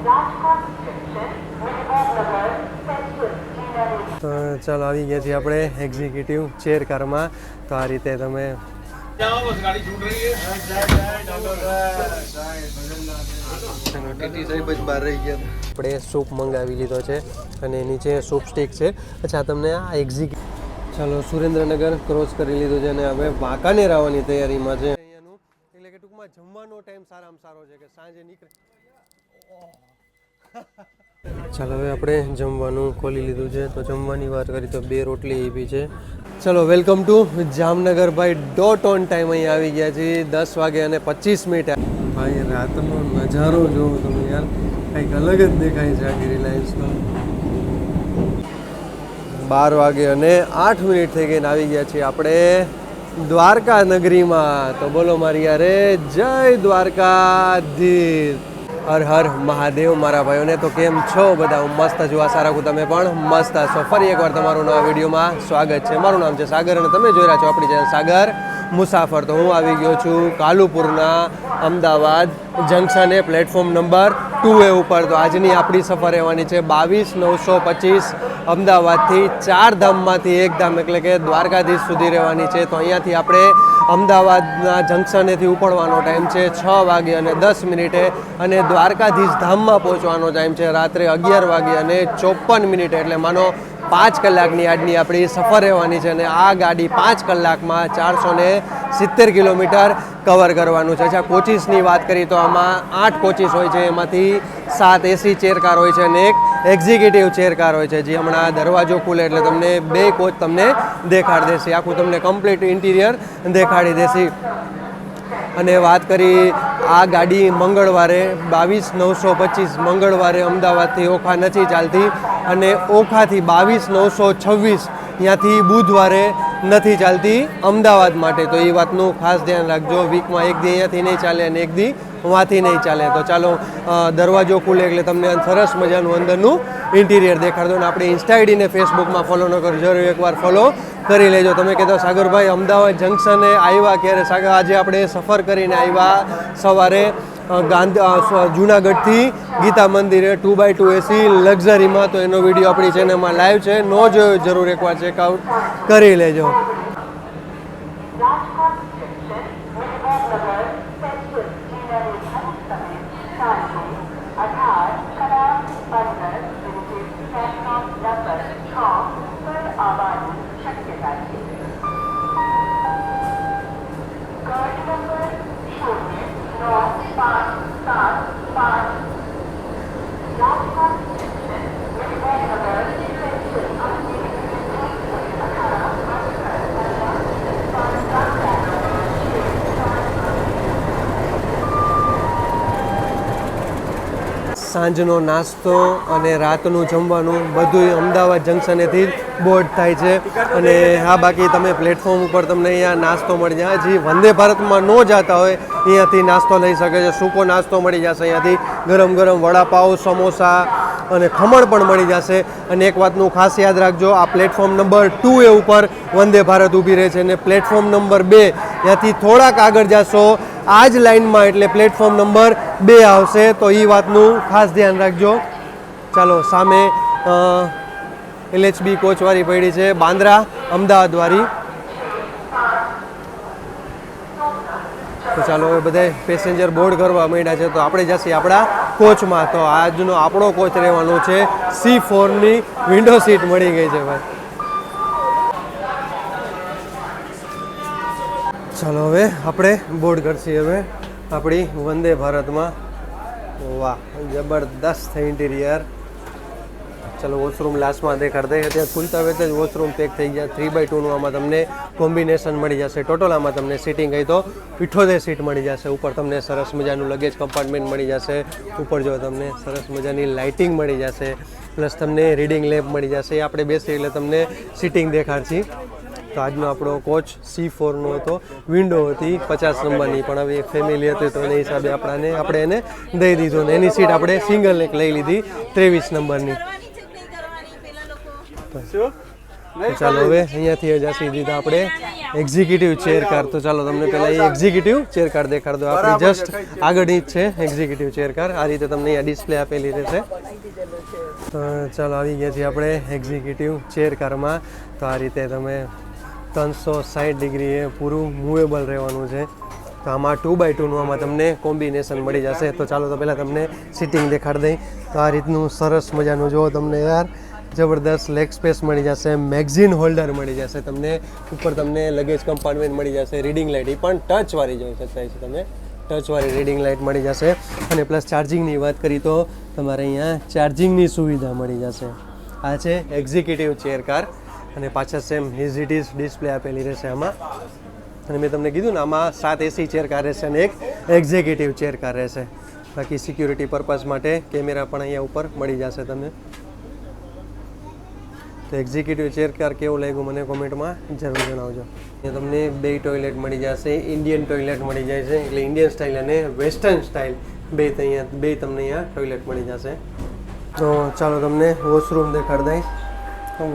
તો ચાલો આવી ગયા છીએ આપણે એક્ઝિક્યુટિવ ચેર કારમાં. તો આ રીતે તમે આપણે સૂપ મંગાવી લીધો છે અને નીચે સૂપ સ્ટીક છે. અચ્છા તમને આ ચાલો સુરેન્દ્રનગર ક્રોસ કરી લીધું છે અને હવે વાંકાનેર આવવાની તૈયારીમાં છે. અહીંયાનું એટલે કે ટૂંકમાં જમવાનો ટાઈમ સારામાં સારો છે કે સાંજે નીકળે. ચાલો હવે આપણે જમવાનું ખોલી લીધું છે. તો જમવાની વાત કરી તો 2 રોટલી એવી છે. ચલો વેલકમ ટુ જામનગર ભાઈ. ડોટ ઓન ટાઈમ અહીંયા આવી ગયા છીએ 10 વાગે અને 25 મિનિટ. ભાઈ રાતનો નજારો જોવો તમે યાર, કંઈક અલગ જ દેખાય છે આખી રિલાયન્સનો. 12 વાગે અને 8 મિનિટ થઈ ગઈને આવી ગયા છીએ આપણે દ્વારકા નગરીમાં. તો બોલો મારી યારે જય દ્વારકાધીશ. હર હર મહાદેવ મારા ભાઈઓને. તો કેમ છો બધા? હું મસ્ત છું, આશા રાખું તમે પણ મસ્ત હશો. ફરી એકવાર તમારું નવા વિડીયોમાં સ્વાગત છે. મારું નામ છે સાગર અને તમે જોઈ રહ્યા છો આપણી ચેનલ સાગર મુસાફર. તો હું આવી ગયો છું કાલુપુરના અમદાવાદ જંકશને પ્લેટફોર્મ નંબર 2A ઉપર. તો આજની આપણી સફર રહેવાની છે 22,925 અમદાવાદથી 4 ધામમાંથી 1 ધામ એટલે કે દ્વારકાધીશ સુધી રહેવાની છે. તો અહીંયાથી આપણે અમદાવાદના જંકશનેથી ઉપડવાનો ટાઈમ છે 6 વાગે અને 10 મિનિટે અને દ્વારકાધીશ ધામમાં પહોંચવાનો ટાઈમ છે રાત્રે 11 વાગે અને 54 મિનિટે. એટલે માનો 5 કલાકની આજની આપણી સફર રહેવાની છે અને આ ગાડી 5 કલાકમાં 470 કિલોમીટર કવર કરવાનું છે. અચ્છા કોચિસની વાત કરી તો આમાં 8 કોચિસ હોય છે. એમાંથી 7 AC ચેરકાર હોય છે અને 1 એક્ઝિક્યુટિવ ચેરકાર હોય છે. જે હમણાં દરવાજો ખુલે એટલે તમને 2 કોચ તમને દેખાડી દેશે. આખું તમને કમ્પ્લીટ ઇન્ટિરિયર દેખાડી દેશે. અને વાત કરી આ ગાડી મંગળવારે 22,925 મંગળવારે અમદાવાદથી ઓખા નથી ચાલતી અને ઓખાથી 22,926 ત્યાંથી બુધવારે નથી ચાલતી અમદાવાદ માટે. તો એ વાતનું ખાસ ધ્યાન રાખજો. વીકમાં 1 દી અહીંયાથી નહીં ચાલે અને 1 દી વાંથી નહીં ચાલે. તો ચાલો દરવાજો ખુલે એટલે તમને સરસ મજાનું અંદરનું ઇન્ટિરિયર દેખાડો. અને આપણે ઇન્સ્ટા આઈડીને ફેસબુકમાં ફોલો ન કરો જરૂર એકવાર ફોલો કરી લેજો. તમે કહેતો સાગરભાઈ અમદાવાદ જંકશને આવ્યા ક્યારે? સાગર આજે આપણે સફર કરીને આવ્યા સવારે જુનાગઢથી ગીતા મંદિરે 2x2 AC લક્ઝરીમાં. તો એનો વિડીયો આપણી ચેનલમાં લાઈવ છે, નો જોયો જરૂર એકવાર ચેકઆઉટ કરી લેજો. સાંજનો નાસ્તો અને રાતનું જમવાનું બધું અમદાવાદ જંકશનેથી જ બોર્ડ થાય છે. અને હા બાકી તમે પ્લેટફોર્મ ઉપર તમને અહીંયા નાસ્તો મળી જાય. જે વંદે ભારતમાં ન જતા હોય અહીંયાથી નાસ્તો લઈ શકે છે. સૂકો નાસ્તો મળી જશે અહીંયાથી. ગરમ ગરમ વડાપાઉં, સમોસા અને ખમણ પણ મળી જશે. અને એક વાતનું ખાસ યાદ રાખજો, આ પ્લેટફોર્મ નંબર 2A ઉપર વંદે ભારત ઊભી રહે છે અને પ્લેટફોર્મ નંબર 2 ત્યાંથી થોડાક આગળ જશો આ જ લાઇનમાં એટલે પ્લેટફોર્મ નંબર 2 આવશે. તો એ વાતનું ખાસ ધ્યાન રાખજો. ચાલો સામે LHB કોચવાળી પડી છે બાંદ્રા અમદાવાદ વાળી. તો ચાલો હવે બધા પેસેન્જર બોર્ડ કરવા માંડ્યા છે. તો આપણે જઈએ આપણા કોચમાં. તો આજનો આપણો કોચ રહેવાનો છે C4ની વિન્ડો સીટ મળી ગઈ છે ભાઈ. ચાલો હવે આપણે બોર્ડ કરશી હવે આપણી વંદે ભારતમાં. વાહ જબરદસ્ત ઇન્ટિરિયર. ચાલો વોશરૂમ લાસ્ટમાં દેખાડતા અત્યારે ખુલતા વેત જ વોશરૂમ પેક થઈ ગયા. 3x2નું આમાં તમને કોમ્બિનેશન મળી જશે. ટોટલ આમાં તમને સીટિંગ કહી તો 78 સીટ મળી જશે. ઉપર તમને સરસ મજાનું લગેજ કમ્પાર્ટમેન્ટ મળી જશે. ઉપર જો તમને સરસ મજાની લાઇટિંગ મળી જશે. પ્લસ તમને રીડિંગ લેમ્પ મળી જશે. એ આપણે બેસીએ એટલે તમને સીટિંગ દેખાડશી. તો આજનો આપણો કોચ C4નો હતો. વિન્ડો હતી 50 નંબરની, પણ હવે ફેમિલી હતી તો એના હિસાબે આપણે એને દઈ દીધું ને એની સીટ આપણે સિંગલ એક લઈ લીધી 23 નંબરની. તો ચાલો હવે અહીંયાથી જશે દીધા આપણે એક્ઝિક્યુટિવ ચેર કાર. તો ચાલો તમને પહેલાં એ એક્ઝિક્યુટિવ ચેર કાર દેખાડ દો. આપણી જસ્ટ આગળની જ છે એક્ઝિક્યુટિવ ચેર કાર. આ રીતે તમને અહીંયા ડિસ્પ્લે આપેલી રહેશે. તો ચાલો આવી ગયા છીએ આપણે એક્ઝિક્યુટિવ ચેર કારમાં. તો આ રીતે તમે 360 ડિગ્રીએ પૂરું મૂવેબલ રહેવાનું છે. તો આમાં 2x2નું આમાં તમને કોમ્બિનેશન મળી જશે. તો ચાલો તો પહેલાં તમને સિટિંગ દેખાડી દઈ. તો આ રીતનું સરસ મજાનું જો તમને યાર જબરદસ્ત લેગ સ્પેસ મળી જશે. મેગઝીન હોલ્ડર મળી જશે તમને. ઉપર તમને લગેજ કમ્પાર્ટમેન્ટ મળી જશે. રીડિંગ લાઇટ એ પણ ટચવાળી જોઈ શકતા છે તમે. ટચવાળી રીડિંગ લાઇટ મળી જશે. અને પ્લસ ચાર્જિંગની વાત કરી તો તમારે અહીંયા ચાર્જિંગની સુવિધા મળી જશે. આ છે એક્ઝિક્યુટિવ ચેર કાર. અને પાછા same is it is display આપેલી રહેશે આમાં. અને મેં તમને કીધું ને આમાં 7 એસી ચેર કાર રહેશે અને એક એક્ઝિક્યુટિવ ચેર કાર રહેશે. બાકી સિક્યુરિટી પર્પઝ માટે કેમેરા પણ અહીંયા ઉપર મળી જશે તમને. તો એક્ઝિક્યુટિવ ચેર કાર કેવું લાગ્યું મને કોમેન્ટમાં જરૂર જણાવજો. અહીંયા તમને 2 ટોયલેટ મળી જશે. ઇન્ડિયન ટોયલેટ મળી જાય છે. એટલે ઇન્ડિયન સ્ટાઇલ અને વેસ્ટર્ન સ્ટાઇલ બે તમને અહીંયા ટોયલેટ મળી જશે. તો ચાલો તમને વોશરૂમ દેખાડી દઈ.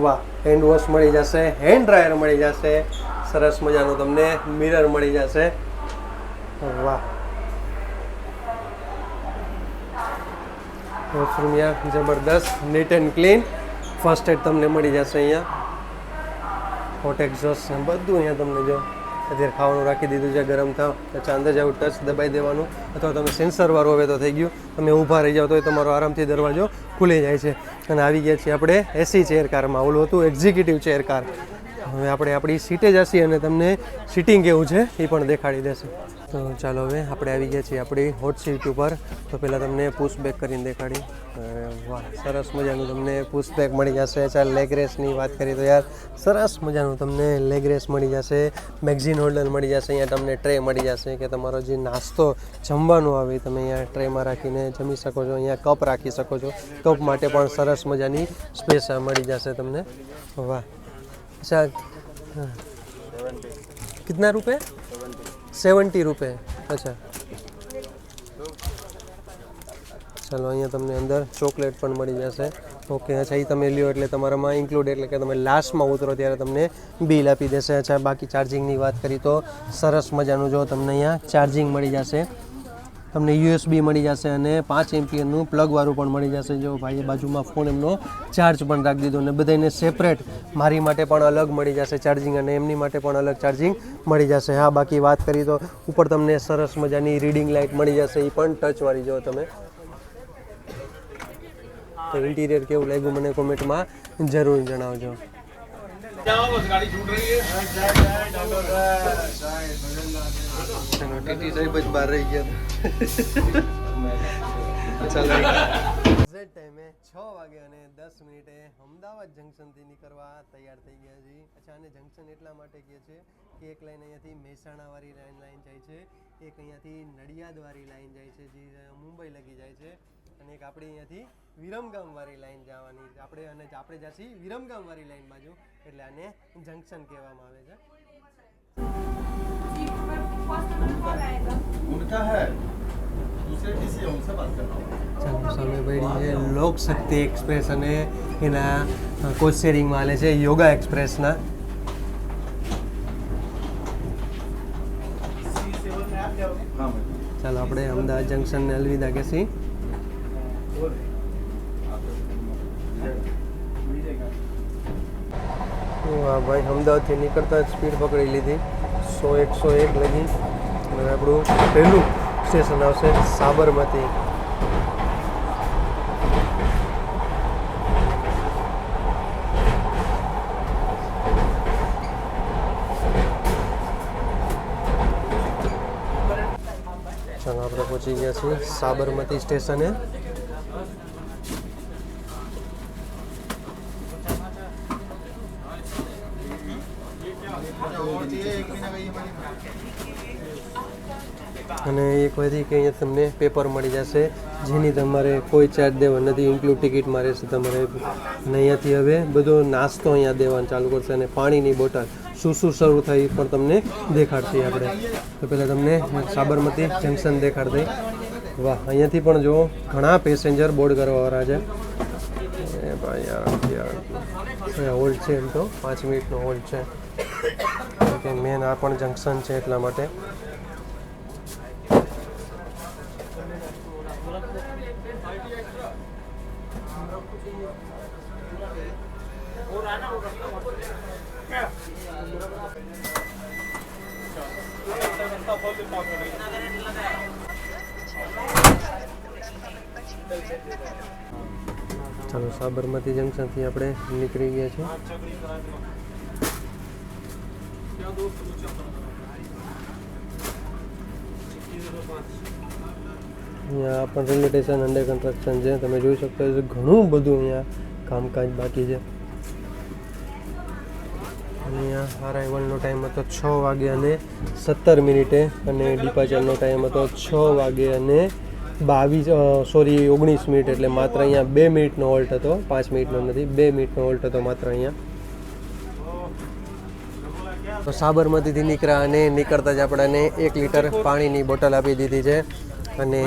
વાહ, હેન્ડ વોશ મળી જશે. હેન્ડ ડ્રાયર મળી જશે. સરસ મજાનું તમને મિરર મળી જશે. વાહ, વોશરૂમ યાર જબરદસ્ત neat and clean. First aid તમને મળી જશે અહીંયા. હોટ એક્ઝોસ્ટ બધું અહીંયા તમને જો અત્યારે ખાવાનું રાખી દીધું છે ગરમ થાવ. અચ્છા, અંદર જાવ ટચ દબાઈ દેવાનું. અથવા તમે સેન્સરવાળું હવે તો થઈ ગયું. તમે ઊભા રહી જાઓ તો તમારો આરામથી દરવાજો ખુલી જાય છે. અને આવી ગયા છીએ આપણે એસી ચેર કારમાં. ઓલું હતું એક્ઝિક્યુટિવ ચેર કાર. હવે આપણે આપણી સીટે જ હશી અને તમને સીટિંગ કેવું છે એ પણ દેખાડી દેશે. તો ચાલો હવે આપણે આવી ગયા છીએ આપણી હોટ સીટ ઉપર. તો પહેલાં તમને પુશ બેક કરીને દેખાડી. વાહ, સરસ મજાનું તમને પુશ બેક મળી જશે. ચાલ લેગ રેસની વાત કરીએ તો યાર સરસ મજાનું તમને લેગ રેસ મળી જશે. મેગઝીન હોલ્ડર મળી જશે. અહીંયા તમને ટ્રે મળી જશે કે તમારો જે નાસ્તો જમવાનો આવે તમે અહીંયા ટ્રેમાં રાખીને જમી શકો છો. અહીંયા કપ રાખી શકો છો. કપ માટે પણ સરસ મજાની સ્પેસ મળી જશે તમને. વાહ, अच्छा कितना रुपये? 70 रुपये. अच्छा, ચાલો અહીંયા તમને અંદર ચોકલેટ પણ મળી જશે. ઓકે, અચ્છા, એ તમે લ્યો એટલે તમારામાં ઇન્ક્લુડ, એટલે કે તમે લાસ્ટમાં ઉતરો ત્યારે તમને બિલ આપી દેશે. અચ્છા, બાકી ચાર્જિંગની વાત કરી તો સરસ મજાનું જો તમને અહીંયા ચાર્જિંગ મળી જશે. તમને યુએસબી મળી જશે અને 5 એમ્પિયરનું પ્લગવાળું પણ મળી જશે. જો ભાઈએ બાજુમાં ફોન એમનો ચાર્જ પણ રાખી દીધો. અને બધાને સેપરેટ મારી માટે પણ અલગ મળી જશે ચાર્જિંગ અને એમની માટે પણ અલગ ચાર્જિંગ મળી જશે. હા, બાકી વાત કરી તો ઉપર તમને સરસ મજાની રીડિંગ લાઇટ મળી જશે. એ પણ ટચવાળી જો તમે. તો ઇન્ટિરિયર કેવું લાગ્યું મને કોમેન્ટમાં જરૂર જણાવજો. ટીટી સાહેબ જ બહાર રહી ગયા. ચાલો, એક્ઝેક્ટ ટાઈમે 6 વાગે અને 10 મિનિટે અમદાવાદ જંકશનથી નીકળવા તૈયાર થઈ ગયા છીએ. અચ્છા, અને જંકશન એટલા માટે કહે છે કે એક લાઈન અહીંયાથી મહેસાણાવાળી લાઈન જાય છે, એક અહીંયાથી નડિયાદવાળી લાઈન જાય છે જે મુંબઈ લગી જાય છે, અને એક આપણે અહીંયાથી વિરમગામવાળી લાઈન જવાની આપણે જઈશું વિરમગામવાળી લાઈન બાજુ, એટલે આને જંકશન કહેવામાં આવે છે. ચાલો, સામે પડી છે લોક શક્તિ એક્સપ્રેસ અને એના કોચ શેરિંગમાં હાલે છે યોગા એક્સપ્રેસના. ચાલો આપણે અમદાવાદ જંકશનને અલવિદા કહેશી. હા ભાઈ, અમદાવાદથી નીકળતા જ સ્પીડ પકડી લીધી 100-101 લગી. અને આપણું પહેલું સ્ટેશન આવશે સાબરમતી. ચાલો, આપણે પહોંચી ગયા છીએ સાબરમતી સ્ટેશને. અને એક વધી કે અહીંયા તમને પેપર મળી જશે જેની તમારે કોઈ ચાર્જ દેવા નથી, ઇન્ક્લુડ ટિકિટમાં રહેશે તમારે. અને અહીંયાથી હવે બધો નાસ્તો અહીંયા દેવાનું ચાલુ કરશે અને પાણીની બોટલ શું શરૂ થઈ પણ તમને દેખાડશે આપણે. તો પહેલાં તમને સાબરમતી જંકશન દેખાડ દઈ. વાહ, અહીંયાથી પણ જો ઘણા પેસેન્જર બોર્ડ કરવાવાળા છે. એ ભાઈ યાર હોલ્ડ છે એમ તો 5 મિનિટનો હોલ્ડ છે કે મેન આ પણ જંકશન છે એટલા માટે. ચાલો સાબરમતી જંકશનથી આપણે નીકળી ગયા છીએ. અહીંયા પણ રેલવે સ્ટેશન અંડર કન્સ્ટ્રક્શન છે. તમે જોઈ શકતા છો ઘણું બધું અહીંયા કામકાજ બાકી છે. અહીંયા અરાઇવલનો ટાઈમ હતો 6 વાગે અને 17 મિનિટે અને ડિપાર્ચરનો ટાઈમ હતો 6 વાગે અને 19 મિનિટ. એટલે માત્ર અહીંયા 2 મિનિટનો હોલ્ટ હતો, 5 મિનિટનો નથી, 2 મિનિટનો હોલ્ટ હતો માત્ર અહીંયા. તો સાબરમતીથી નીકળ્યા અને નીકળતા જ આપણને 1 લીટર પાણીની બોટલ આપી દીધી છે અને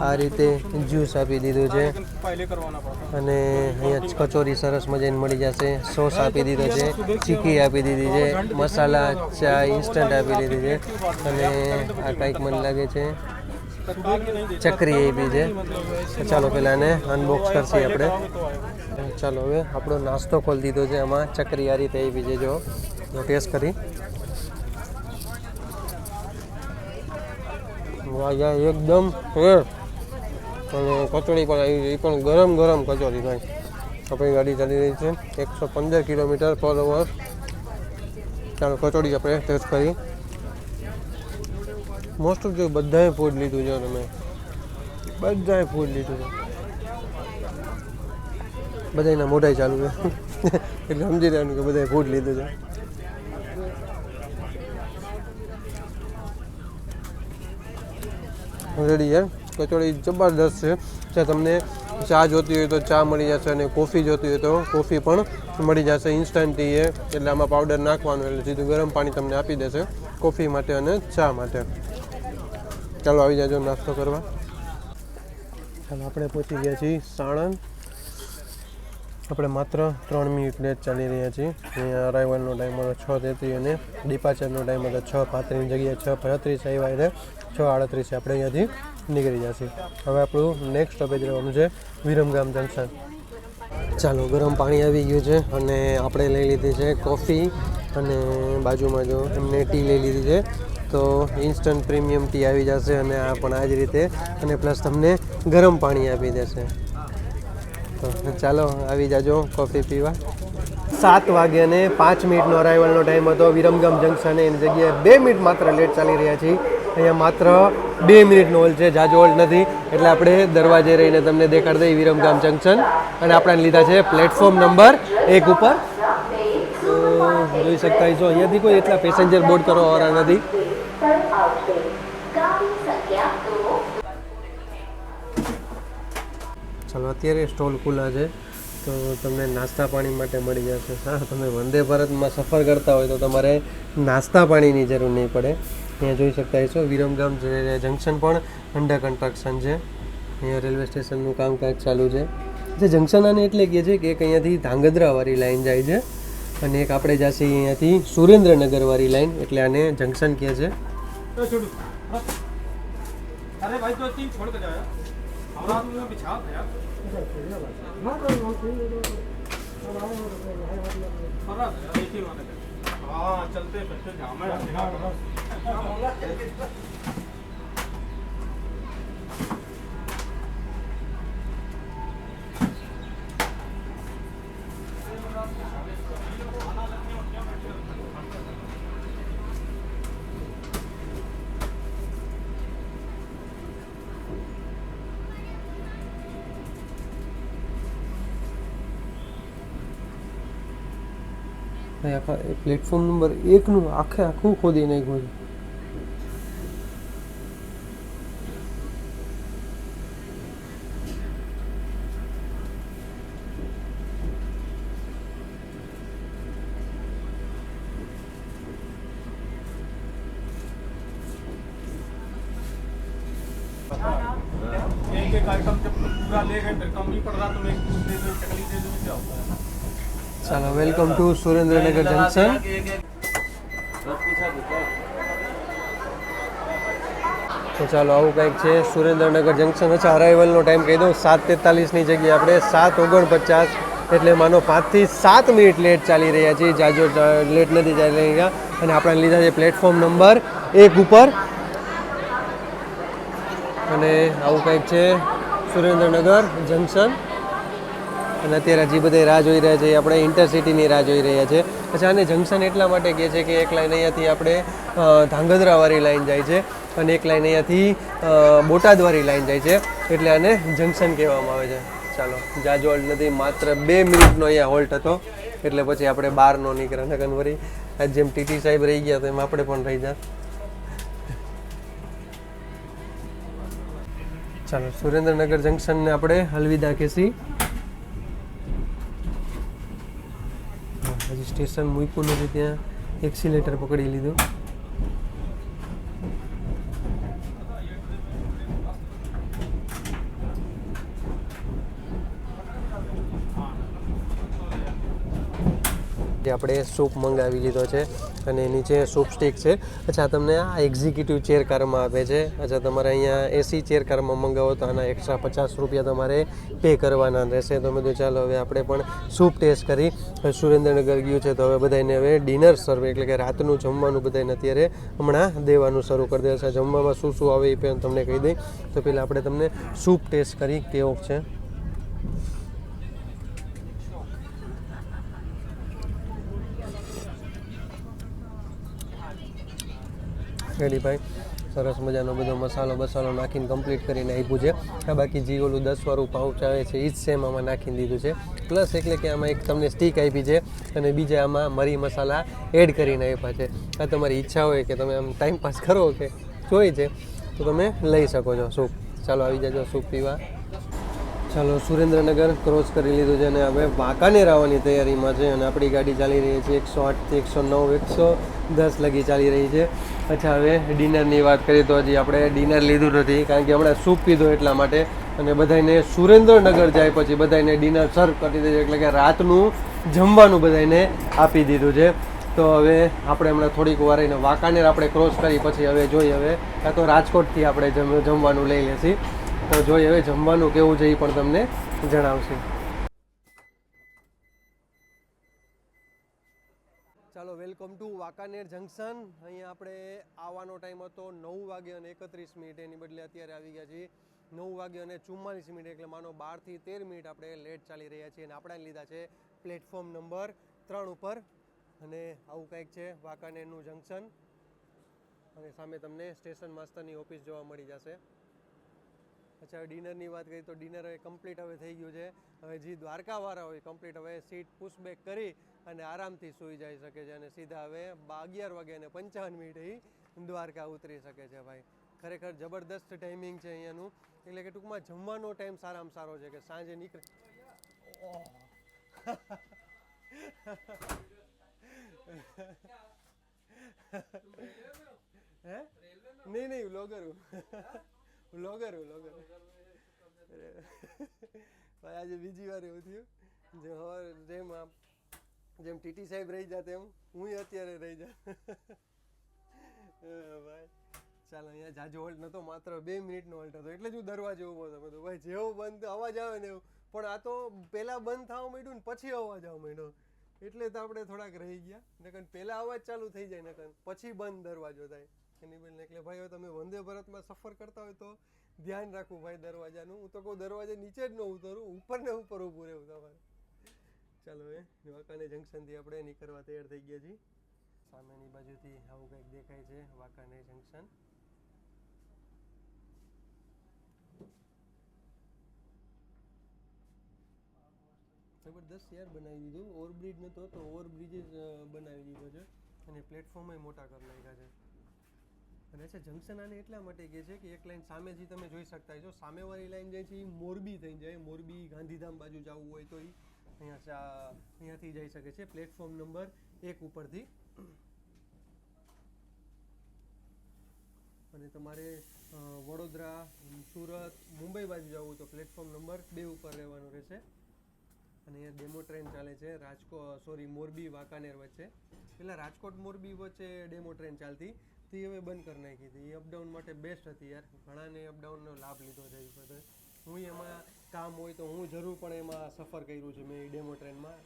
આ રીતે જ્યુસ આપી દીધું છે અને અહીંયા કચોરી સરસ મજાની મળી જશે. સોસ આપી દીધો છે, ચીકી આપી દીધી છે, મસાલા ચા ઇન્સ્ટન્ટ આપી દીધી છે અને આ કંઈક મને લાગે છે ચકરી આપી છે. ચાલો પહેલાં એને અનબોક્સ કરશી આપણે. ચાલો હવે આપણો નાસ્તો ખોલી દીધો છે. આમાં ચકરી આ રીતે આપી છે, જો ટેસ્ટ કરી. એકદમ અને કચોરી પણ આવી એ પણ ગરમ ગરમ કચોરી ભાઈ. આપણી ગાડી ચાલી રહી છે 115 કિલોમીટર પર અવર. ચાલો કચોરી આપણે ટેસ્ટ કરી. મોસ્ટ ઓફ જો બધાએ ફૂડ લીધું છે, તમે બધાએ ફૂડ લીધું છે, બધાના મોઢાઈ ચાલુ છે એટલે સમજી રહેવાનું કે બધાએ ફૂડ લીધું છે. રેડી યાર, કચોરી જબરદસ્ત છે. ત્યાં તમને ચા જોતી હોય તો ચા મળી જશે અને કોફી જોતી હોય તો કોફી પણ મળી જશે. ઇન્સ્ટન્ટ ટી છે એટલે આમાં પાવડર નાખવાનું એટલે સીધું ગરમ પાણી તમને આપી દેશે કોફી માટે અને ચા માટે. ચાલો આવી જાજો નાસ્તો કરવા. ચાલો આપણે પહોંચી ગયા છીએ સાણંદ. આપણે માત્ર 3 મિનિટ લેટ ચાલી રહ્યા છીએ. અહીંયા અરાઇવલનો ટાઈમ હતો 6:33 અને ડિપાર્ચરનો ટાઈમ હતો 6:35ની જગ્યાએ 6:35 આવ્યા એટલે 6:38 આપણે અહીંયાથી નીકળી જશે. હવે આપણું નેક્સ્ટ સ્ટોપેજ રહેવાનું છે વિરમગામ જંકશન. ચાલો ગરમ પાણી આવી ગયું છે અને આપણે લઈ લીધી છે કોફી અને બાજુમાં જો એમને ટી લઈ લીધી છે. તો ઇન્સ્ટન્ટ પ્રીમિયમ ટી આવી જશે અને આ પણ આ જ રીતે અને પ્લસ તમને ગરમ પાણી આપી દેશે. તો ચાલો આવી જાજો કોફી પીવા. 7 વાગે અને 5 મિનિટનો અરાઇવલનો ટાઈમ હતો વિરમગામ જંકશન. એની જગ્યાએ 2 મિનિટ માત્ર લેટ ચાલી રહ્યા છીએ. અહીંયા માત્ર 2 મિનિટનો હોલ્ડ છે, જાજો હોલ્ડ નથી. એટલે આપણે દરવાજે રહીને તમને દેખાડી દઈએ વિરમગામ જંકશન. અને આપણે લીધા છે પ્લેટફોર્મ નંબર 1 ઉપર. તો જોઈ શકતા છો અહીંયાથી કોઈ એટલા પેસેન્જર બોર્ડ કરવાવાળા નથી. ચાલો અત્યારે સ્ટોલ ખુલ્લા છે તો તમને નાસ્તા પાણી માટે મળી જશે. હા, તમે વંદે ભારતમાં સફર કરતા હોય તો તમારે નાસ્તા પાણીની જરૂર નહીં પડે. અહીંયા જોઈ શકતા છો વિરમગામ જંકશન પણ અંડર કન્સ્ટ્રક્શન છે. અહીંયા રેલવે સ્ટેશનનું કામકાજ ચાલુ છે. જે જંકશન આને એટલે કહે છે કે એક અહીંયાથી ધાંગધ્રાવાળી લાઈન જાય છે અને એક આપણે જશે અહીંયાથી સુરેન્દ્રનગરવાળી લાઈન, એટલે આને જંકશન કહે છે. अरे भाई तो तीन छोड़ के जाओ हमारा में बिछा दे यार हाँ चलते फिरते जाम है આખા પ્લેટફોર્મ નંબર 1નું આખું ખોદી નાખ્યું છે. एक एक कम जब तुम पूरा लेगा फिर कम ही पड़ रहा तो मैं दूध दे दो चकली दे दो क्या होता है। ચાલો વેલકમ ટુ સુરેન્દ્રનગર જંકશન. તો ચાલો આવું કંઈક છે સુરેન્દ્રનગર જંકશન. અચ્છા અરાઇવલનો ટાઈમ કહી દઉં 7:43ની જગ્યાએ આપણે 7:49 એટલે માનો 5 થી 7 મિનિટ લેટ ચાલી રહ્યા છીએ. જાજો લેટ નથી ચાલી રહ્યા અને આપણે લીધા છે પ્લેટફોર્મ નંબર 1 ઉપર. અને આવું કંઈક છે સુરેન્દ્રનગર જંકશન. અને અત્યારે હજી બધા રાહ જોઈ રહ્યા છે, આપણે ઇન્ટરસિટીની રાહ જોઈ રહ્યા છે. અચ્છા અને જંકશન એટલા માટે કહે છે કે એક લાઈન અહીંયાથી આપણે ધાંગધ્રાવાળી લાઈન જાય છે અને એક લાઈન અહીંયાથી બોટાદવાળી લાઈન જાય છે, એટલે આને જંકશન કહેવામાં આવે છે. ચાલો જાજો હોલ્ટ નથી, માત્ર 2 મિનિટનો અહીંયા હોલ્ટ હતો, એટલે પછી આપણે બહાર નો નીકળ્યા. નકન વળી આજ જેમ ટીટી સાહેબ રહી ગયા તો એમ આપણે પણ રહી જાય. ચાલો સુરેન્દ્રનગર જંકશનને આપણે અલવિદા કહેશી. હજી સ્ટેશન મૂક્યું નથી, ત્યાં એક્સિલેટર પકડી લીધું. આપણે સૂપ મંગાવી લીધો છે અને નીચે સૂપ સ્ટીક છે. અચ્છા તમને આ એક્ઝિક્યુટિવ ચેર કારમાં આપે છે. અચ્છા તમારે અહીંયા એસી ચેર કારમાં મંગાવો તો આના એક્સ્ટ્રા 50 રૂપિયા તમારે પે કરવાના રહેશે. તો મેં તો ચાલો હવે આપણે પણ સૂપ ટેસ્ટ કરી. સુરેન્દ્રનગર ગયું છે તો હવે બધાને હવે ડિનર સર્વ એટલે કે રાતનું જમવાનું બધાને અત્યારે હમણાં દેવાનું શરૂ કરી દેશે. જમવામાં શું શું આવે એ પણ તમને કહી દઈ. તો પહેલાં આપણે તમને સૂપ ટેસ્ટ કરી કેવો છે. રેડી ભાઈ, સરસ મજાનો બધો મસાલો નાખીને કમ્પ્લીટ કરીને આપ્યું છે. આ બાકી જે ઓલું 10 પાઉચ આવે છે એ જ સેમ આમાં નાખીને દીધું છે. પ્લસ એટલે કે આમાં એક તમને સ્ટીક આપી છે અને બીજા આમાં મરી મસાલા એડ કરીને આપ્યા છે. આ તમારી ઈચ્છા હોય કે તમે આમ ટાઈમ પાસ કરો કે જોઈ છે તો તમે લઈ શકો છો સૂપ. ચાલો આવી જાજો સૂપ પીવા. ચાલો સુરેન્દ્રનગર ક્રોસ કરી લીધું છે અને હવે વાંકાનેર આવવાની તૈયારીમાં છે અને આપણી ગાડી ચાલી રહી છે 108 થી 109 110 લગી ચાલી રહી છે. અચ્છા હવે ડિનરની વાત કરીએ તો હજી આપણે ડિનર લીધું નથી, કારણ કે હમણાં સૂપ પીધો એટલા માટે. અને બધાને સુરેન્દ્રનગર જાય પછી બધાને ડિનર સર્વ કરી દીધું, એટલે કે રાતનું જમવાનું બધાને આપી દીધું છે. તો હવે આપણે હમણાં થોડીક વાર રહીને વાંકાનેર આપણે ક્રોસ કરી પછી હવે જોઈએ હવે કાં તો રાજકોટથી આપણે જમવાનું લઈ લેશી. તો જોઈએ હવે જમવાનું કેવું છે એ પણ તમને જણાવશે. ચાલો વેલકમ ટુ વાંકાનેર જંકશન. અહીંયા આપણે આવવાનો ટાઈમ હતો 9:31, એની બદલે અત્યારે આવી ગયા છીએ 9:44, એટલે માનો 12 થી 13 મિનિટ આપણે લેટ ચાલી રહ્યા છીએ. અને આપણે લીધા છે પ્લેટફોર્મ નંબર 3 ઉપર. અને આવું કંઈક છે વાંકાનેરનું જંકશન. અને સામે તમને સ્ટેશન માસ્ટરની ઓફિસ જોવા મળી જશે. અચ્છા ડિનરની વાત કરીએ તો ડિનર હવે કમ્પ્લીટ હવે થઈ ગયું છે. હવે જે દ્વારકાવાળા હોય કમ્પ્લીટ હવે સીટ પુશબેક કરી અને આરામથી સૂઈ જઈ શકે છે અને સીધા હવે 11:55 દ્વારકા ઉતરી શકે છે. ભાઈ ખરેખર જબરદસ્ત ટાઈમિંગ છે અહીંયાનું. એટલે કે ટૂંકમાં જમવાનો ટાઈમ સારામાં સારો છે કે સાંજે નીકળે. હે નહીં વ્લોગર ભાઈ આજે બીજી વાર એવું થયું જેમ ટીટી સાહેબ રહી જાત એમ હું અત્યારે રહી જાત. ભાઈ ચાલો અહીંયા જાજો હોલ્ટ નહોતો, માત્ર 2 મિનિટનો હોલ્ટ હતો, એટલે જ હું દરવાજે ઊભો હતો. બધું ભાઈ જેવો બંધ અવાજ આવે ને એવું, પણ આ તો પહેલાં બંધ થવા માંડ્યું ને પછી અવાજ આવવા માંડ્યો, એટલે તો આપણે થોડાક રહી ગયા. નકન પહેલાં અવાજ ચાલુ થઈ જાય નકન પછી બંધ દરવાજો થાય એની બેન. એટલે ભાઈ હવે તમે વંદે ભારતમાં સફર કરતા હોય તો ધ્યાન રાખવું ભાઈ દરવાજાનું. હું તો કહું દરવાજે નીચે જ ન ઉતરું, ઉપર ને ઉપર ઊભું રહેવું તમારે. ચાલો હવે વાંકાનેર જંકશનથી આપણે નીકળવા તૈયાર થઈ ગયા છીએ. સામેની બાજુથી આવું કંઈક દેખાય છે વાંકાનેર જંકશન. જબરદસ્ત યાર બનાવી દીધું. ઓવરબ્રિજ નહોતો તો ઓવરબ્રિજ જ બનાવી દીધો છે અને પ્લેટફોર્મ મોટા કરી નાખ્યા છે. અને અચ્છા જંકશન આને એટલા માટે કહે છે કે એક લાઈન સામે જે તમે જોઈ શકતા છો, સામેવાળી લાઈન જાય છે એ મોરબી થઈ જાય. મોરબી ગાંધીધામ બાજુ જવું હોય તો એ અહીંયાથી જઈ શકે છે પ્લેટફોર્મ નંબર 1 ઉપરથી. અને તમારે વડોદરા, સુરત, મુંબઈ બાજુ જવું હોય તો પ્લેટફોર્મ નંબર 2 ઉપર રહેવાનું રહેશે. અને અહીંયા ડેમો ટ્રેન ચાલે છે મોરબી વાંકાનેર વચ્ચે. પહેલાં રાજકોટ મોરબી વચ્ચે ડેમો ટ્રેન ચાલતી, તે હવે બંધ કરી નાખી હતી. એ અપડાઉન માટે બેસ્ટ હતી યાર, ઘણાને અપડાઉનનો લાભ લીધો છે. એ બધે હું એમાં કામ હોય તો હું જરૂર પણ એમાં સફર કર્યું છે મેં એ ડેમો ટ્રેનમાં,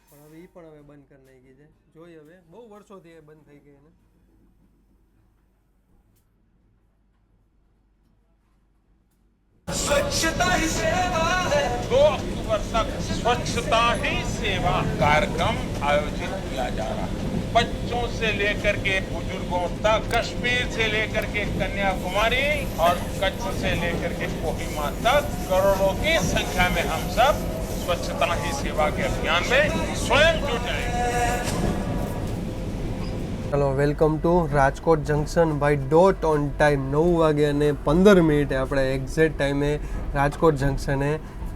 પણ હવે એ પણ હવે બંધ કરી નાખી છે. જોઈ હવે બહુ વર્ષોથી એ બંધ થઈ ગઈ એને. स्वच्छता ही सेवा है। 2 अक्टूबर तक स्वच्छता ही सेवा कार्यक्रम आयोजित किया जा रहा है। बच्चों से लेकर के बुजुर्गों तक, कश्मीर से लेकर के कन्याकुमारी और कच्छ से लेकर के कोहिमा तक करोड़ों की संख्या में हम सब स्वच्छता ही सेवा के अभियान में स्वयं जुट जाएंगे। ચલો વેલકમ ટુ રાજકોટ જંકશન ભાઈ. ડોટ ઓન ટાઈમ 9:15 આપણે એક્ઝેક્ટ ટાઈમે રાજકોટ જંકશને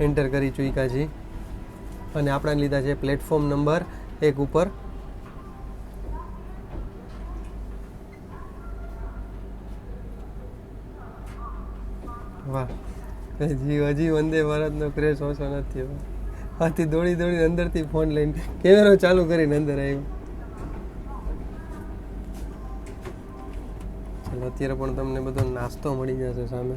એન્ટર કરી ચૂક્યા છીએ અને આપણે લીધા છે પ્લેટફોર્મ નંબર 1 ઉપર. વાહ, હજી વંદે ભારતનો ક્રેઝ ઓછો નથી થયો. આથી દોડી અંદરથી ફોન લઈને કેમેરો ચાલુ કરીને અંદર આવ્યો. ચાલો અત્યારે પણ તમને બધો નાસ્તો મળી જશે સામે.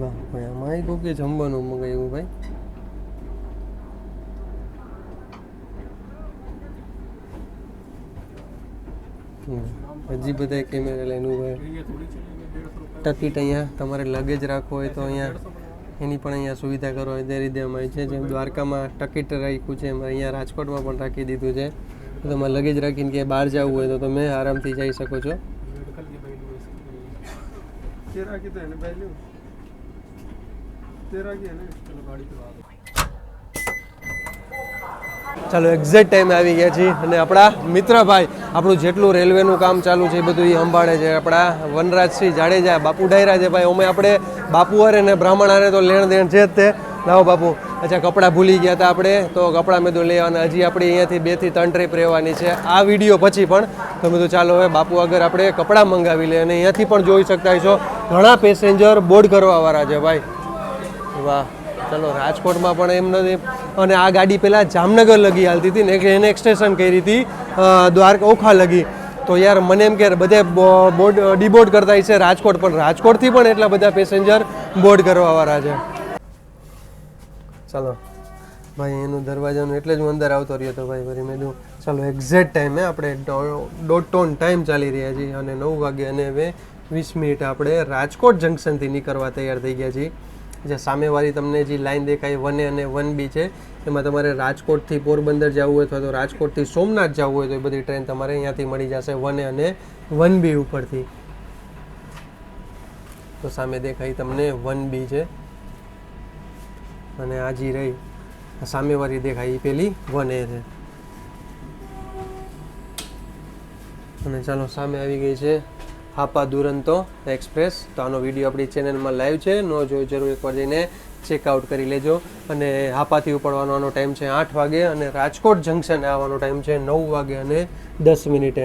વાહ ભાઈ, આમાં કહું કે જમવાનું મંગાવ્યું ભાઈ. હજી બધા કેમેરા લઈને ઉભા. ટિકિટ અહીંયા તમારે લગેજ રાખવો હોય તો અહીંયા એની પણ અહીંયા સુવિધા કરવા દે દેવામાં આવી છે. જેમ દ્વારકામાં ટિકિટ રાખ્યું છે એમ અહીંયા રાજકોટમાં પણ રાખી દીધું છે. તો તમારે લગેજ રાખીને ક્યાંય બહાર જવું હોય તો તમે આરામથી જઈ શકો છો. ચાલો એક્ઝેક્ટ ટાઈમે આવી ગયા છીએ અને આપણા મિત્રભાઈ આપણું જેટલું રેલવેનું કામ ચાલુ છે એ બધું એ સંભાળે છે. આપણા વનરાજસિંહ જાડેજા બાપુ ડાયરા છે ભાઈ. અમે આપણે બાપુ હારે ને બ્રાહ્મણ હારે તો લેણ દેણ છે જ તે. લાવો બાપુ. અચ્છા, કપડાં ભૂલી ગયા હતા આપણે, તો કપડાં મેં તો લેવાના. હજી આપણે અહીંયાથી 2 થી 3 ટ્રીપ રહેવાની છે આ વિડીયો પછી પણ. તો મેં તો ચાલો હવે બાપુ આગળ આપણે કપડાં મંગાવી લઈએ. અને અહીંયાથી પણ જોઈ શકતા છો ઘણા પેસેન્જર બોર્ડ કરવાવાળા છે ભાઈ. વાહ, ચલો રાજકોટમાં પણ એમ નથી. અને આ ગાડી પહેલાં જામનગર લગી હાલતી હતી ને, એને એક્સટેન્શન કરી હતી દ્વારકા ઓખા લગી. તો યાર મને એમ કે બધે બોર્ડ ડીબોર્ડ કરતા છે રાજકોટ, પણ રાજકોટથી પણ એટલા બધા પેસેન્જર બોર્ડ કરવાવાળા છે. ચાલો ભાઈ, એનું દરવાજાનું એટલે જ હું અંદર આવતો રહ્યો હતો ભાઈ. ફરી મેં ચાલો એક્ઝેક્ટ ટાઈમે આપણે ડોટ ઓન ટાઈમ ચાલી રહ્યા છીએ અને 9:20 આપણે રાજકોટ જંકશનથી નીકળવા તૈયાર થઈ ગયા છીએ. જે સામેવાળી તમને જે લાઈન દેખાય 1A અને 1B છે, એમાં તમારે રાજકોટથી પોરબંદર જવું હોય અથવા તો રાજકોટથી સોમનાથ જવું હોય તો એ બધી ટ્રેન તમારે અહીંયાથી મળી જશે 1A અને 1B ઉપરથી. તો સામે દેખાય તમને 1B છે અને આ જી રહી સામેવાળી દેખાય એ પેલી 1A છે. અને ચાલો સામે આવી ગઈ છે હાપા દુરંતો એક્સપ્રેસ. તો આનો વિડીયો આપણી ચેનલમાં લાઈવ છે, ન જોઈ જરૂર એકવાર જઈને ચેકઆઉટ કરી લેજો. અને હાપાથી ઉપડવાનો આનો ટાઈમ છે 8 વાગે અને રાજકોટ જંકશને આવવાનો ટાઈમ છે 9:10.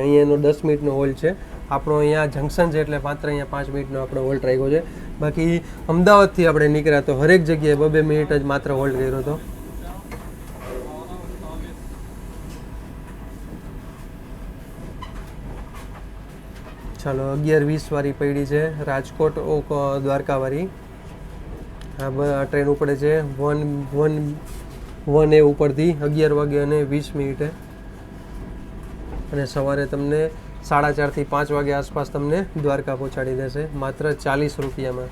અહીંયા એનો 10 મિનિટનો હોલ્ડ છે. આપણો અહીંયા જંકશન છે એટલે માત્ર અહીંયા 5 મિનિટનો આપણો હોલ્ડ રાખ્યો છે. બાકી અમદાવાદથી આપણે નીકળ્યા તો હરેક જગ્યાએ 2-2 મિનિટ જ માત્ર હોલ્ડ કર્યો હતો. ચાલો 11:20 વાળી પડી છે રાજકોટ દ્વારકાવાળી. આ ટ્રેન ઉપડે છે 1A ઉપરથી 11:20 અને સવારે તમને 4:30 થી 5 વાગે આસપાસ તમને દ્વારકા પહોંચાડી દેશે માત્ર 40 રૂપિયામાં.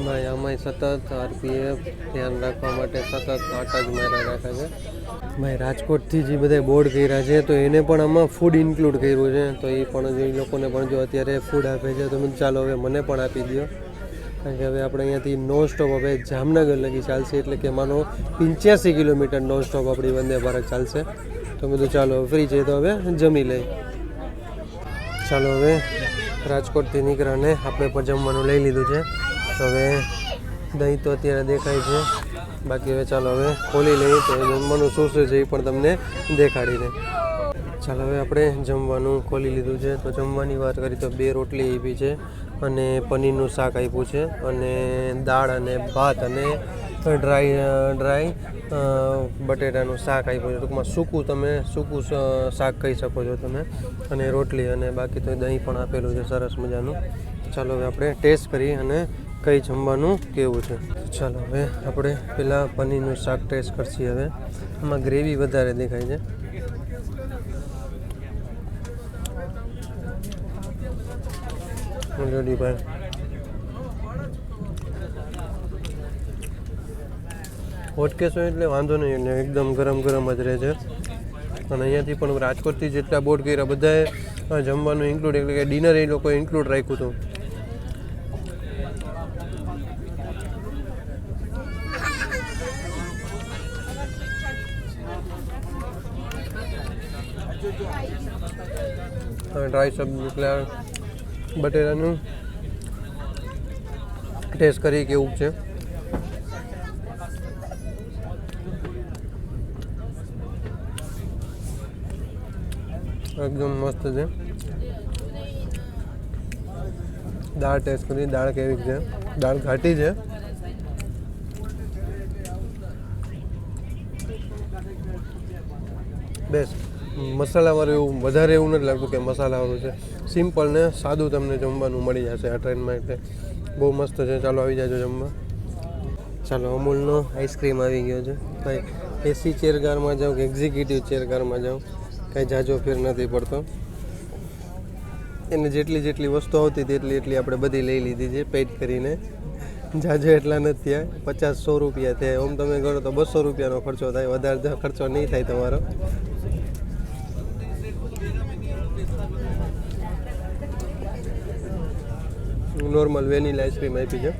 ભાઈ આમાં સતત RPF ધ્યાન રાખવા માટે સતત આટા જ માર્યા રાખે છે ભાઈ. રાજકોટથી જે બધા બોર્ડ કર્યા છે તો એને પણ આમાં ફૂડ ઇન્ક્લુડ કર્યું છે. તો એ પણ જો એ લોકોને પણ જો અત્યારે ફૂડ આપે છે તો ચાલો હવે મને પણ આપી દો. કારણ કે હવે આપણે અહીંયાથી નોન સ્ટોપ હવે જામનગર લગી ચાલશે, એટલે કે માનો 85 કિલોમીટર નોન સ્ટોપ આપણી વંદે ભારત ચાલશે. તો મેં કીધું ચાલો ફ્રી છે તો હવે જમી લઈ. ચાલો હવે રાજકોટથી નીકળ્યાને આપણે પણ જમવાનું લઈ લીધું છે. તો હવે દહીં તો અત્યારે દેખાય છે, બાકી હવે ચાલો હવે ખોલી લઈએ તો જમવાનું શું શું છે એ પણ તમને દેખાડીને. ચાલો હવે આપણે જમવાનું ખોલી લીધું છે. તો જમવાની વાત કરી તો 2 રોટલી આપી છે અને પનીરનું શાક આપ્યું છે અને દાળ અને ભાત અને ડ્રાય બટેટાનું શાક આપ્યું છે. ટૂંકમાં સૂકું શાક કહી શકો છો તમે, અને રોટલી, અને બાકી તો દહીં પણ આપેલું છે સરસ મજાનું. ચાલો હવે આપણે ટેસ્ટ કરી અને કઈ જમવાનું કેવું છે. ચાલો હવે આપણે પહેલાં પનીરનું શાક ટેસ્ટ કરશી. હવે આમાં ગ્રેવી વધારે દેખાય છે. ભાઈ હોટકેસ હોય એટલે વાંધો નહીં, એકદમ ગરમ ગરમ જ રહે છે. અને અહીંયાથી પણ રાજકોટથી જેટલા બોર્ડ કર્યા બધાએ જમવાનું ઇન્ક્લુડ, એટલે કે ડિનર એ લોકોએ ઇન્ક્લુડ રાખ્યું હતું. ડ્રાય સબ્જી એટલે બટેટાનું ટેસ્ટ કરી કેવું છે. એકદમ મસ્ત છે. દાળ ટેસ્ટ કરી, દાળ કેવી છે? દાળ ઘાટી છે. બેસ્ટ. મસાલાવાળું એવું વધારે એવું નથી લાગતું કે મસાલાવાળું છે. સિમ્પલ ને સાદું તમને જમવાનું મળી જશે આ ટ્રેનમાં, એટલે બહુ મસ્ત છે. ચાલો આવી જાજો જમવા. ચાલો અમૂલનો આઈસ્ક્રીમ આવી ગયો છે. ભાઈ એસી ચેરકારમાં જાઓ કે એક્ઝિક્યુટિવ ચેરકારમાં જાઓ, કાંઈ જાજો ફેર નથી પડતો. એને જેટલી વસ્તુ આવતી એટલી આપણે બધી લઈ લીધી છે પેડ કરીને. જાજો એટલા નથી થયા, 50-100 રૂપિયા થયા. આમ તમે કરો તો 200 રૂપિયાનો ખર્ચો થાય, વધારે ખર્ચો નહીં થાય તમારો. નોર્મલ વેનીલા આઈસ્ક્રીમ આપી છે.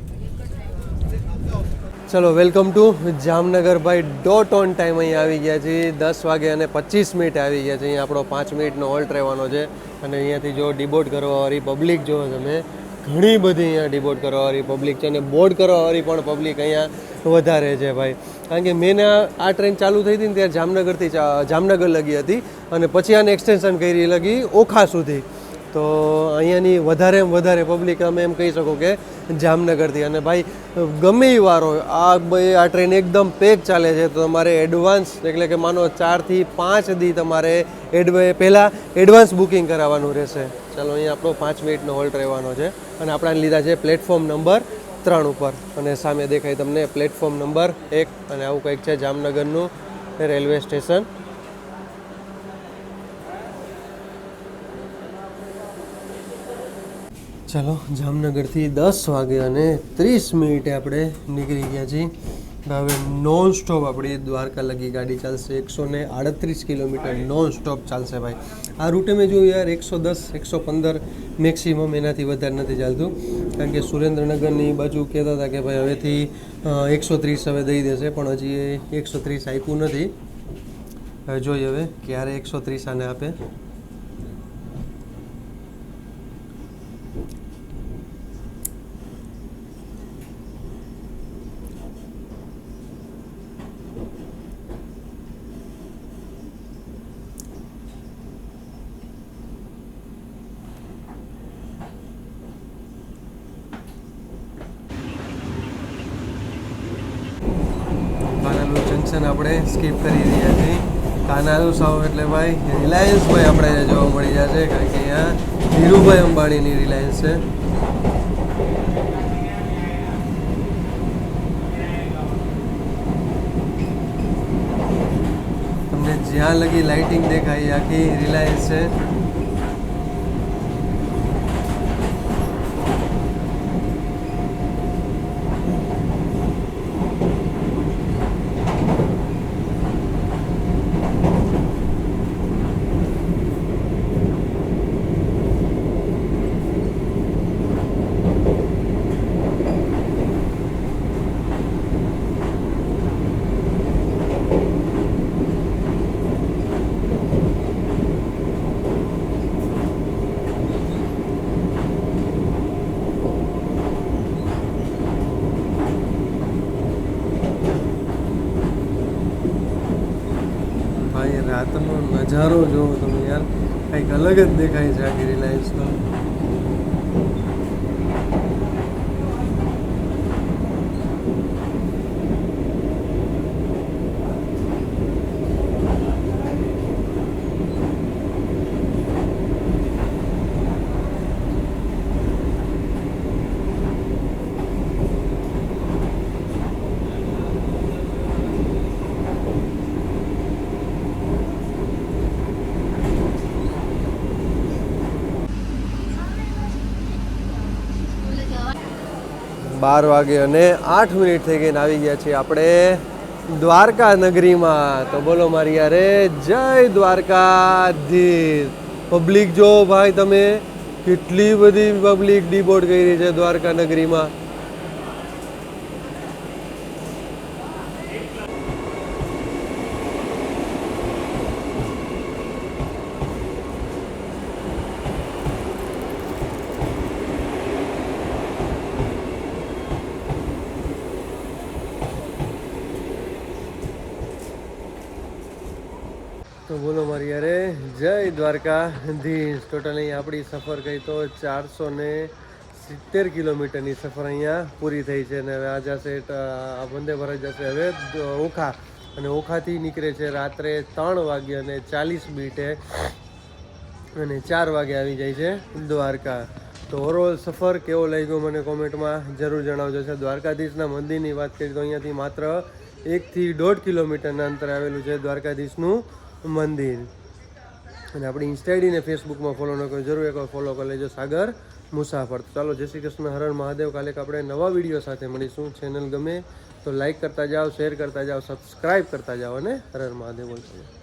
ચલો વેલકમ ટુ જામનગર. ભાઈ ડોટ ઓન ટાઈમ અહીંયા આવી ગયા છીએ. 10:25 આવી ગયા છે. અહીંયા આપણો 5 મિનિટનો હોલ્ટ રહેવાનો છે. અને અહીંયાથી જો ડિબોટ કરવાવાળી પબ્લિક જો તમે, ઘણી બધી અહીંયા ડિબોટ કરવાવાળી પબ્લિક છે, અને બોર્ડ કરવાવાળી પણ પબ્લિક અહીંયા વધારે છે ભાઈ. કારણ કે મેં આ ટ્રેન ચાલુ થઈ હતી ને ત્યારે જામનગર લગી હતી, અને પછી આને એક્સટેન્શન કરી લગી ઓખા સુધી. તો અહીંયાની વધારે પબ્લિક અમે એમ કહી શકો કે જામનગરથી. અને ભાઈ ગમે એ વાર હોય આ ટ્રેન એકદમ પેક ચાલે છે. તો તમારે એડવાન્સ, એટલે કે માનો 4 થી 5 દી તમારે પહેલાં એડવાન્સ બુકિંગ કરાવવાનું રહેશે. ચાલો અહીંયા આપણો 5 મિનિટનો હોલ્ટ રહેવાનો છે. અને આપણે લીધા છે પ્લેટફોર્મ નંબર 3 ઉપર, અને સામે દેખાય તમને પ્લેટફોર્મ નંબર 1. અને આવું કંઈક છે જામનગરનું રેલવે સ્ટેશન. ચાલો જામનગરથી 10:30 આપણે નીકળી ગયા છીએ. હવે નોન સ્ટોપ આપણી દ્વારકા લગી ગાડી ચાલશે. 138 કિલોમીટર નોન સ્ટોપ ચાલશે ભાઈ. આ રૂટે મેં જોયું યાર 110-115 મેક્સિમમ, એનાથી વધારે નથી ચાલતું. કારણ કે સુરેન્દ્રનગરની બાજુ કહેતા હતા કે ભાઈ હવેથી 130 હવે દઈ દેશે, પણ હજી 130 આપ્યું નથી. હવે જોઈએ હવે ક્યારે 130 આને આપે. જંકશન આપણે સ્કીપ કરી રહ્યા છીએ. કાનાલુ સાવ એટલે ભાઈ રિલાયન્સ ભાઈ આપણે જોવા મળી જશે. કારણ કે અહીંયા ધીરુભાઈ અંબાણીની રિલાયન્સ છે. તમને જ્યાં લગી લાઇટિંગ દેખાય આખી રિલાયન્સ છે. નજારો જોવો તમે યાર, કંઈક અલગ જ દેખાય છે આખી રિલાયન્સનો. બાર વાગે અને 8 મિનિટ થઈ ગઈને આવી ગયા છીએ આપણે દ્વારકા નગરીમાં. તો બોલો મારી યારે જય દ્વારકાધીશ. પબ્લિક જો ભાઈ તમે, કેટલી બધી પબ્લિક ડીબોર્ડ કરી છે દ્વારકા નગરીમાં. તો બોલો મારી યારે જય દ્વારકાધીશ. ટોટલ અહીંયા આપણી સફર કહી તો 470 કિલોમીટરની સફર અહીંયા પૂરી થઈ છે. અને હવે આ જશે વંદે ભારત જશે હવે ઓખા, અને ઓખાથી નીકળે છે રાત્રે 3 વાગે અને 40 મિનિટે, અને 4 વાગે આવી જાય છે દ્વારકા. તો ઓવરઓલ સફર કેવો લાગ્યો મને કોમેન્ટમાં જરૂર જણાવજો. છે દ્વારકાધીશના મંદિરની વાત કરીએ તો અહીંયાથી માત્ર 1 થી 1.5 કિલોમીટરના અંતરે આવેલું છે દ્વારકાધીશનું મંદિર. અને આપણી ઇન્સ્ટા આઈડી ને ફેસબુકમાં ફોલો ન કરો, જરૂર એકવાર ફોલો કરી લેજો, સાગર મુસાફર. ચાલો જય શ્રી કૃષ્ણ, હર હર મહાદેવ. કાલે આપણે નવા વિડીયો સાથે મળીશું. ચેનલ ગમે તો લાઈક કરતા જાઓ, શેર કરતા જાઓ, સબસ્ક્રાઈબ કરતા જાઓ, અને હર હર મહાદેવ બોલતા જાઓ.